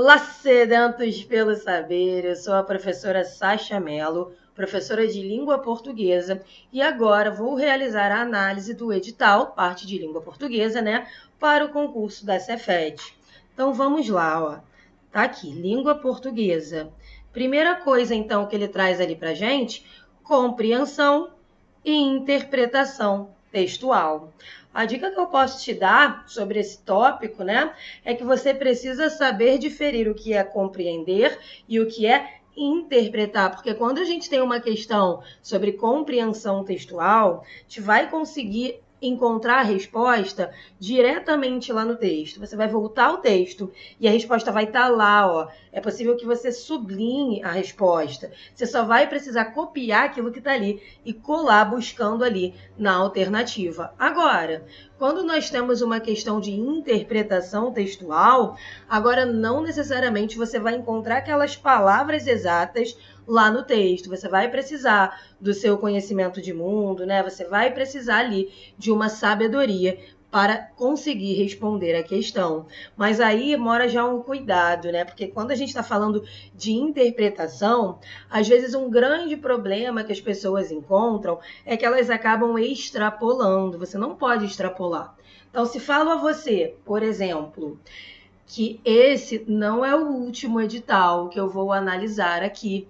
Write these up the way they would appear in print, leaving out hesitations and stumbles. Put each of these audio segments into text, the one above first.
Olá, sedentos pelo saber, eu sou a professora Sasha Mello, professora de língua portuguesa, e agora vou realizar a análise do edital, parte de língua portuguesa, né, para o concurso da Cefet. Então vamos lá, ó. Tá aqui, língua portuguesa. Primeira coisa, então, que ele traz ali pra gente, compreensão e interpretação textual. A dica que eu posso te dar sobre esse tópico, né, é que você precisa saber diferir o que é compreender e o que é interpretar, porque quando a gente tem uma questão sobre compreensão textual, a gente vai conseguir encontrar a resposta diretamente lá no texto. Você vai voltar ao texto e a resposta vai estar lá, ó. É possível que você sublinhe a resposta. Você só vai precisar copiar aquilo que está ali e colar buscando ali na alternativa. Agora, quando nós temos uma questão de interpretação textual, agora não necessariamente você vai encontrar aquelas palavras exatas lá no texto. Você vai precisar do seu conhecimento de mundo, né? Você vai precisar ali de uma sabedoria para conseguir responder a questão. Mas aí mora já um cuidado, né? Porque quando a gente está falando de interpretação, às vezes um grande problema que as pessoas encontram é que elas acabam extrapolando. Você não pode extrapolar. Então, se falo a você, por exemplo, que esse não é o último edital que eu vou analisar aqui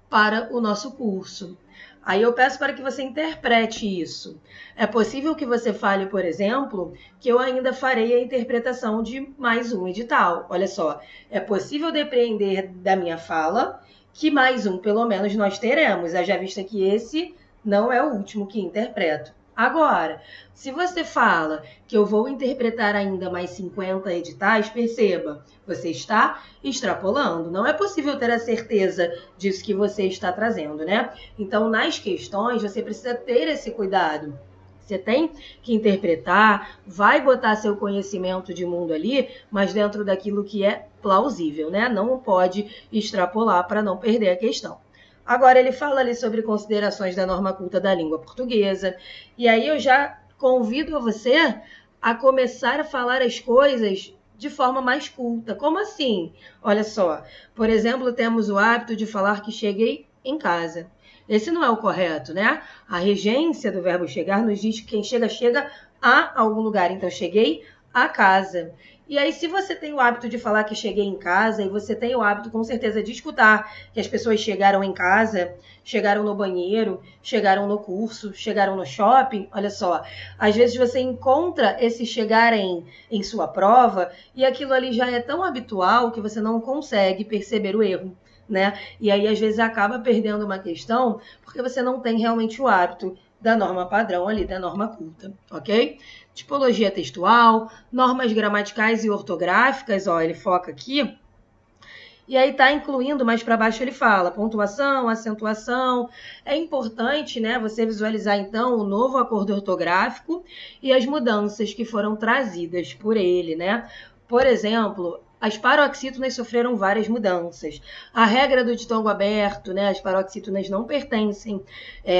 para o nosso curso. Aí eu peço para que você interprete isso. É possível que você fale, por exemplo, que eu ainda farei a interpretação de mais um edital. Olha só, é possível depreender da minha fala que mais um, pelo menos, nós teremos, haja vista que esse não é o último que interpreto. Agora, se você fala que eu vou interpretar ainda mais 50 editais, perceba, você está extrapolando. Não é possível ter a certeza disso que você está trazendo, né? Então, nas questões, você precisa ter esse cuidado. Você tem que interpretar, vai botar seu conhecimento de mundo ali, mas dentro daquilo que é plausível, né? Não pode extrapolar para não perder a questão. Agora, ele fala ali sobre considerações da norma culta da língua portuguesa, e aí eu já convido a você a começar a falar as coisas de forma mais culta. Como assim? Olha só, por exemplo, temos o hábito de falar que cheguei em casa. Esse não é o correto, né? A regência do verbo chegar nos diz que quem chega, chega a algum lugar. Então, cheguei a casa. E aí, se você tem o hábito de falar que cheguei em casa e você tem o hábito, com certeza, de escutar que as pessoas chegaram em casa, chegaram no banheiro, chegaram no curso, chegaram no shopping, olha só, às vezes você encontra esse chegar em sua prova e aquilo ali já é tão habitual que você não consegue perceber o erro, né? E aí, às vezes, acaba perdendo uma questão porque você não tem realmente o hábito da norma padrão ali, da norma culta, ok? Tipologia textual, normas gramaticais e ortográficas, ó, ele foca aqui. E aí tá incluindo, mais para baixo ele fala, pontuação, acentuação. É importante, né, você visualizar então o novo acordo ortográfico e as mudanças que foram trazidas por ele, né? Por exemplo, as paroxítonas sofreram várias mudanças. A regra do ditongo aberto, né, as paroxítonas não pertencem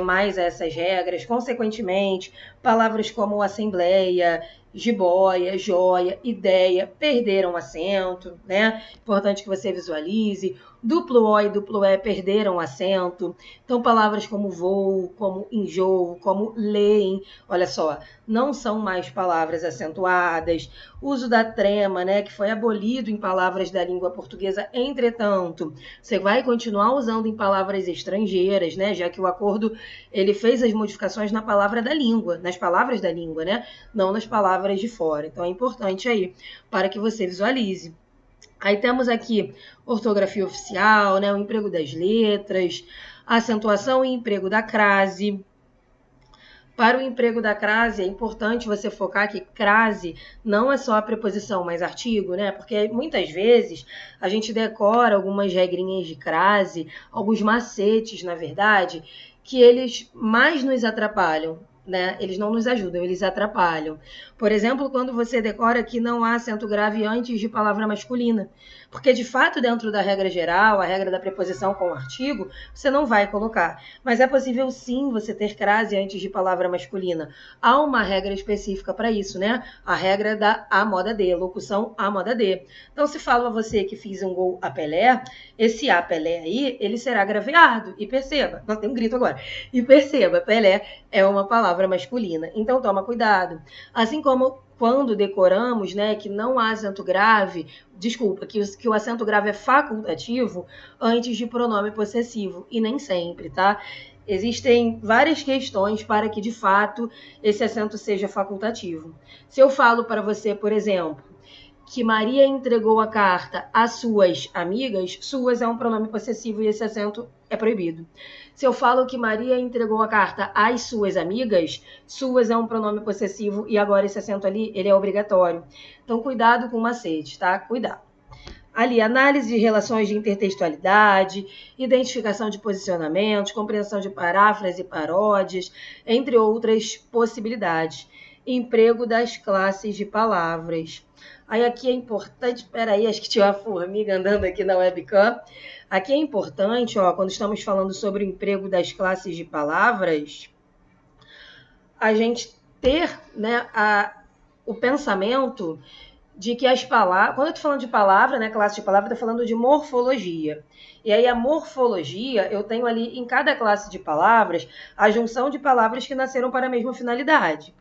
mais a essas regras. Consequentemente, palavras como assembleia, jiboia, joia, ideia, perderam acento, né? Importante que você visualize. Duplo O e duplo E perderam acento. Então, palavras como voo, como enjoo, como leem, olha só, não são mais palavras acentuadas. Uso da trema, né, que foi abolido em palavras da língua portuguesa, entretanto, você vai continuar usando em palavras estrangeiras, né, já que o acordo ele fez as modificações na palavra da língua, nas palavras da língua, né, não nas palavras de fora. Então, é importante aí para que você visualize. Aí temos aqui ortografia oficial, né, o emprego das letras, acentuação e emprego da crase. Para o emprego da crase, é importante você focar que crase não é só a preposição, mas artigo, né? Porque muitas vezes a gente decora algumas regrinhas de crase, alguns macetes, na verdade, que eles mais nos atrapalham né? Eles não nos ajudam, eles atrapalham. Por exemplo, quando você decora que não há acento grave antes de palavra masculina. Porque, de fato, dentro da regra geral, a regra da preposição com o artigo, você não vai colocar. Mas é possível, sim, você ter crase antes de palavra masculina. Há uma regra específica para isso, né? A regra da a moda de, locução a moda de. Então, se falo a você que fiz um gol a Pelé, esse a Pelé aí, ele será graveado. E perceba, não tem um grito agora. E perceba, Pelé é uma palavra masculina. Então, toma cuidado. Assim como quando decoramos, né, que não há acento grave, desculpa, que o acento grave é facultativo antes de pronome possessivo, e nem sempre, tá? Existem várias questões para que, de fato, esse acento seja facultativo. Se eu falo para você, por exemplo, que Maria entregou a carta às suas amigas, suas é um pronome possessivo e esse acento é proibido. Se eu falo que Maria entregou a carta às suas amigas, suas é um pronome possessivo e agora esse acento ali, ele é obrigatório. Então, cuidado com o macete, tá? Cuidado. Ali, análise de relações de intertextualidade, identificação de posicionamentos, compreensão de paráfrases e paródias, entre outras possibilidades. Emprego das classes de palavras. Aí aqui é importante, peraí, acho que tinha uma formiga andando aqui na webcam. Aqui é importante, ó, quando estamos falando sobre o emprego das classes de palavras, a gente ter, né, o pensamento de que as palavras, quando eu estou falando de palavra, né, classe de palavra, eu estou falando de morfologia. E aí a morfologia, eu tenho ali em cada classe de palavras a junção de palavras que nasceram para a mesma finalidade.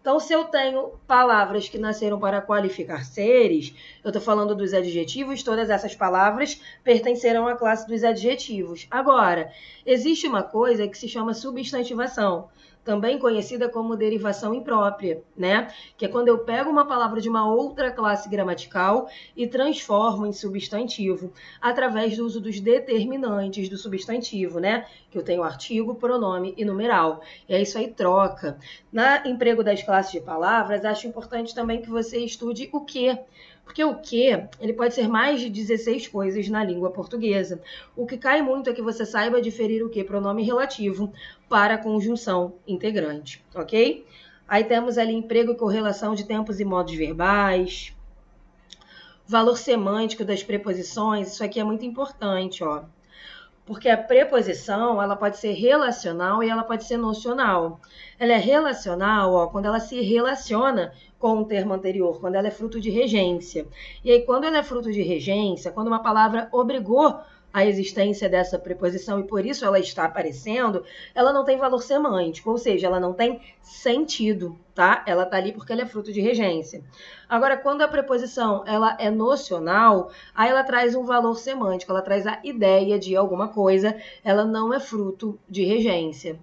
Então, se eu tenho palavras que nasceram para qualificar seres, eu estou falando dos adjetivos, todas essas palavras pertencerão à classe dos adjetivos. Agora, existe uma coisa que se chama substantivação, também conhecida como derivação imprópria, né? Que é quando eu pego uma palavra de uma outra classe gramatical e transformo em substantivo, através do uso dos determinantes do substantivo, né? Que eu tenho artigo, pronome e numeral. E é isso aí, troca. Na emprego das classes de palavras, acho importante também que você estude o que. Porque o que, ele pode ser mais de 16 coisas na língua portuguesa. O que cai muito é que você saiba diferir o que, pronome relativo, para a conjunção integrante, ok? Aí temos ali emprego e correlação de tempos e modos verbais, valor semântico das preposições, isso aqui é muito importante, ó. Porque a preposição, ela pode ser relacional e ela pode ser nocional. Ela é relacional, ó, quando ela se relaciona com o termo anterior, quando ela é fruto de regência. E aí, quando ela é fruto de regência, quando uma palavra obrigou a existência dessa preposição e por isso ela está aparecendo, ela não tem valor semântico, ou seja, ela não tem sentido, tá? Ela está ali porque ela é fruto de regência. Agora, quando a preposição ela é nocional, aí ela traz um valor semântico, ela traz a ideia de alguma coisa, ela não é fruto de regência.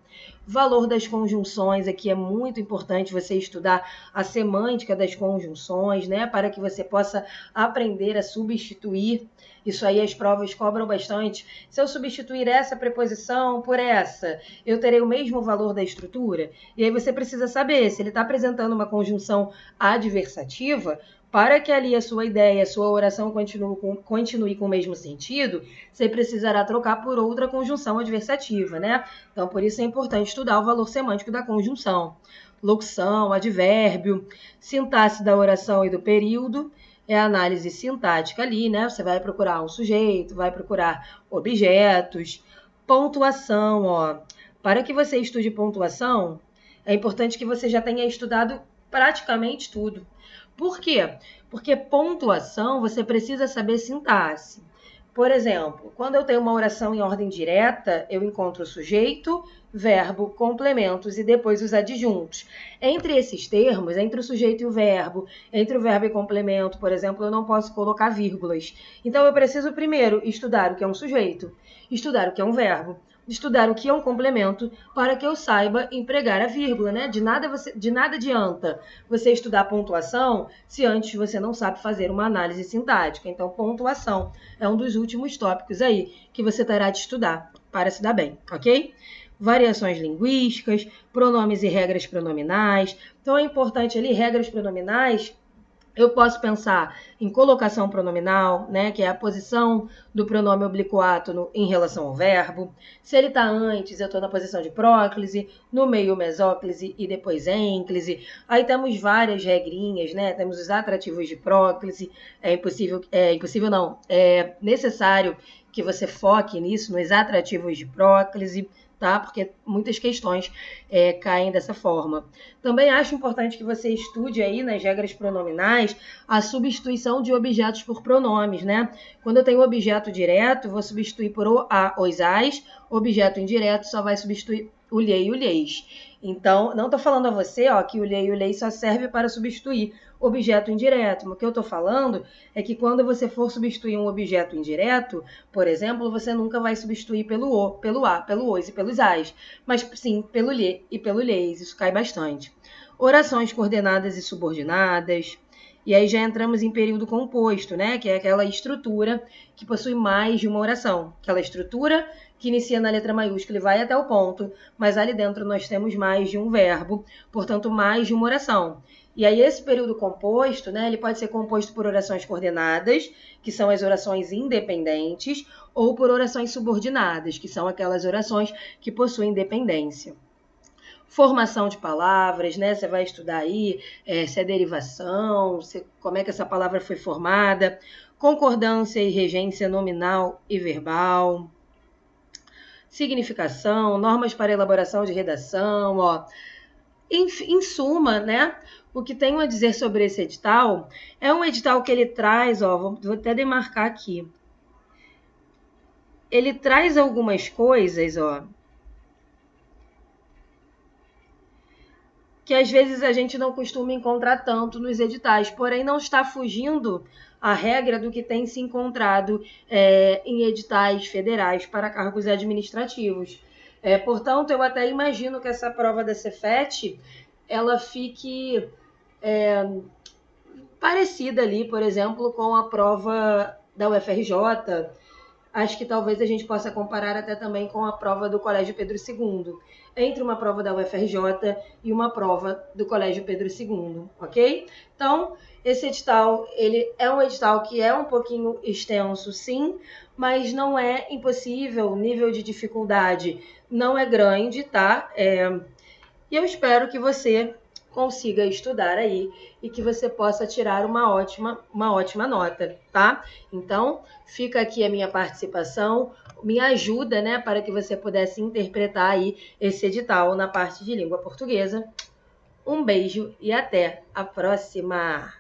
Valor das conjunções, aqui é muito importante você estudar a semântica das conjunções, né? Para que você possa aprender a substituir. Isso aí as provas cobram bastante. Se eu substituir essa preposição por essa, eu terei o mesmo valor da estrutura? E aí você precisa saber se ele está apresentando uma conjunção adversativa, para que ali a sua ideia, a sua oração continue com o mesmo sentido, você precisará trocar por outra conjunção adversativa, né? Então, por isso é importante estudar o valor semântico da conjunção. Locução, advérbio, sintaxe da oração e do período, é a análise sintática ali, né? Você vai procurar um sujeito, vai procurar objetos, pontuação, ó. Para que você estude pontuação, é importante que você já tenha estudado praticamente tudo. Por quê? Porque pontuação você precisa saber sintaxe. Por exemplo, quando eu tenho uma oração em ordem direta, eu encontro o sujeito, verbo, complementos e depois os adjuntos. Entre esses termos, entre o sujeito e o verbo e complemento, por exemplo, eu não posso colocar vírgulas. Então, eu preciso primeiro estudar o que é um sujeito, estudar o que é um verbo, estudar o que é um complemento para que eu saiba empregar a vírgula, né? De nada adianta você estudar pontuação se antes você não sabe fazer uma análise sintática. Então, pontuação é um dos últimos tópicos aí que você terá de estudar para se dar bem, ok? Variações linguísticas, pronomes e regras pronominais. Então, é importante ali, regras pronominais, Eu posso pensar em colocação pronominal, né, que é a posição do pronome oblíquo em relação ao verbo. Se ele está antes, eu estou na posição de próclise, no meio mesóclise e depois ênclise. Aí temos várias regrinhas, né? Temos os atrativos de próclise. É necessário que você foque nisso, nos atrativos de próclise, tá? Porque muitas questões caem dessa forma. Também acho importante que você estude aí nas regras pronominais a substituição de objetos por pronomes, né? Quando eu tenho objeto direto, vou substituir por o, a, os, as. Objeto indireto só vai substituir o lhe e o lhes. Então, não estou falando a você que o lhe e o lhes só serve para substituir objeto indireto. O que eu estou falando é que quando você for substituir um objeto indireto, por exemplo, você nunca vai substituir pelo o, pelo a, pelo os e pelos as, mas sim pelo lhe e pelo lhes. Isso cai bastante. Orações coordenadas e subordinadas. E aí já entramos em período composto, né? Que é aquela estrutura que possui mais de uma oração. Aquela estrutura que inicia na letra maiúscula e vai até o ponto, mas ali dentro nós temos mais de um verbo, portanto, mais de uma oração. E aí esse período composto, né, ele pode ser composto por orações coordenadas, que são as orações independentes, ou por orações subordinadas, que são aquelas orações que possuem dependência. Formação de palavras, né? Você vai estudar aí se é derivação, como é que essa palavra foi formada, concordância e regência nominal e verbal, significação, normas para elaboração de redação, Em suma, né? O que tenho a dizer sobre esse edital é um edital que ele traz, vou até demarcar aqui. Ele traz algumas coisas, que às vezes a gente não costuma encontrar tanto nos editais, porém não está fugindo a regra do que tem se encontrado em editais federais para cargos administrativos. Portanto, eu até imagino que essa prova da Cefet ela fique parecida ali, por exemplo, com a prova da UFRJ. Acho que talvez a gente possa comparar até também com a prova do Colégio Pedro II, entre uma prova da UFRJ e uma prova do Colégio Pedro II, ok? Então, esse edital, ele é um edital que é um pouquinho extenso, sim, mas não é impossível, o nível de dificuldade não é grande, tá? E eu espero que você consiga estudar aí e que você possa tirar uma ótima nota, tá? Então, fica aqui a minha participação, minha ajuda, né, para que você pudesse interpretar aí esse edital na parte de língua portuguesa. Um beijo e até a próxima!